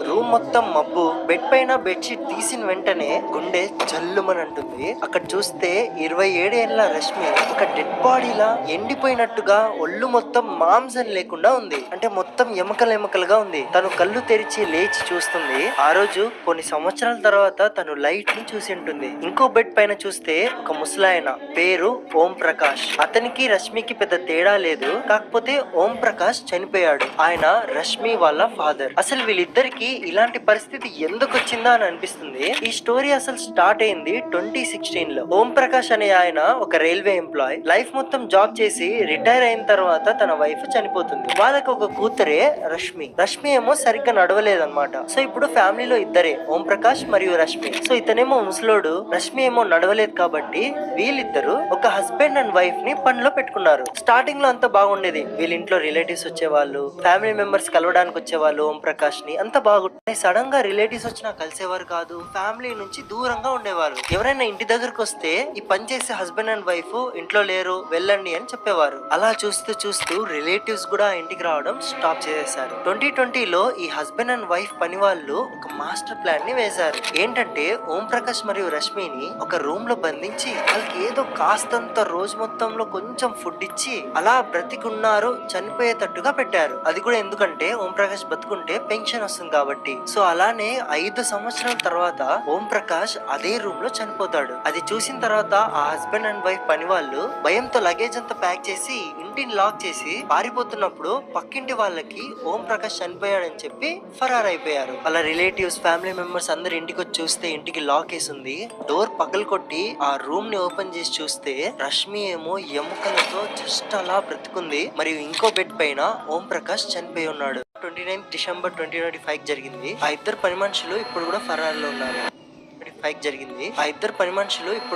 Room మొత్తం మబ్బు. Bed పైన బెడ్షీట్ తీసిన వెంటనే గుండె జల్లుమని అంటుంది. అక్కడ చూస్తే 27 ఏళ్ల రష్మి ఒక డెడ్ బాడీలా ఎండిపోయినట్టుగా ఒళ్ళు మొత్తం మాంసం లేకుండా ఉంది. అంటే మొత్తం ఎముకలుగా ఉంది. తను కళ్ళు తెరిచి లేచి చూస్తుంది. ఆ రోజు కొన్ని సంవత్సరాల తర్వాత తను లైట్ ని చూసి ఉంటుంది. ఇంకో బెడ్ పైన చూస్తే ఒక ముసలాయన పేరు ఓం ప్రకాష్. అతనికి రష్మికి పెద్ద తేడా లేదు. కాకపోతే ఓం ప్రకాష్ చనిపోయాడు. ఆయన రష్మి వాళ్ళ ఫాదర్. అసలు వీళ్ళిద్దరికి ఇలాంటి పరిస్థితి ఎందుకు వచ్చిందా అని అనిపిస్తుంది. ఈ స్టోరీ అసలు స్టార్ట్ అయింది 2016 లో. ఓం ప్రకాష్ అనే ఆయన ఒక రైల్వే ఎంప్లాయ్. లైఫ్ మొత్తం జాబ్ చేసి రిటైర్ అయిన తర్వాత తన వైఫ్ చనిపోతుంది. వాళ్ళకి ఒక కూతురే రష్మి. రష్మి ఏమో సరిగ్గా నడవలేదన్నమాట. సో ఇప్పుడు ఫ్యామిలీలో ఇద్దరే, ఓం ప్రకాష్ మరియు రష్మి. సో ఇతనేమో ముసలోడు, రష్మి ఏమో నడవలేదు. కాబట్టి వీళ్ళిద్దరు ఒక హస్బెండ్ అండ్ వైఫ్ ని పనిలో పెట్టుకున్నారు. స్టార్టింగ్ లో అంతా బాగుండేది. వీళ్ళ ఇంట్లో రిలేటివ్స్ వచ్చేవాళ్ళు, ఫ్యామిలీ మెంబర్స్ కలవడానికి వచ్చేవాళ్ళు ఓం ప్రకాష్ ని. అంత బాగుంటుంది. సడన్ గా రిలేటివ్స్ వచ్చినా కలిసేవారు కాదు. ఫ్యామిలీ నుంచి దూరంగా ఉండేవారు. ఎవరైనా ఇంటి దగ్గరకు వస్తే ఈ పని చేసే హస్బెండ్ అండ్ వైఫ్ ఇంట్లో లేరు, వెళ్ళండి అని చెప్పేవారు. అలా చూస్తూ చూస్తూ రిలేటివ్స్ కూడా ఇంటికి రావడం స్టాప్ చేసేసారు. 2020లో ఈ హస్బెండ్ అండ్ వైఫ్ పని వాళ్ళు ఒక మాస్టర్ ప్లాన్ ని వేశారు. ఏంటంటే ఓం ప్రకాష్ మరియు రష్మిని ఒక రూమ్ లో బంధించి వాళ్ళకి ఏదో కాస్తంత రోజు మొత్తంలో కొంచెం ఫుడ్ ఇచ్చి అలా బ్రతికున్నారు, చనిపోయేటట్టుగా పెట్టారు. అది కూడా ఎందుకంటే ఓం ప్రకాష్ బతుకుంటే పెన్షన్ వస్తుంది కాబట్టి. సో అలానే 5 సంవత్సరాల తర్వాత ఓం ప్రకాష్ అదే రూమ్ లో చనిపోతాడు. అది చూసిన తర్వాత ఆ హస్బెండ్ అండ్ వైఫ్ పని వాళ్ళు భయంతో లగేజ్ అంతా ప్యాక్ చేసి ఇంటిని లాక్ చేసి పారిపోతున్నప్పుడు పక్కింటి వాళ్ళకి ఓం ప్రకాష్ చనిపోయాడని చెప్పి ఫరార్ అయిపోయారు. వాళ్ళ రిలేటివ్స్, ఫ్యామిలీ మెంబర్స్ అందరు ఇంటికి వచ్చి చూస్తే ఇంటికి లాక్ వేసి ఉంది. డోర్ పగలు కొట్టి ఆ రూమ్ ని ఓపెన్ చేసి చూస్తే రష్మి ఏమో ఎముకలతో జస్ట్ అలా బ్రతుకుంది. మరియు ఇంకో బెడ్ పైన ఓం ప్రకాష్ చనిపోయి ఉన్నాడు. 29 డిసెంబర్ 2025 జరిగింది. ఆ ఇద్దరు పని మనుషులు ఇప్పుడు కూడా ఫరార్ లో ఉన్నారు. 25 జరిగింది. ఆ ఇద్దరు పని మనుషులు ఇప్పుడు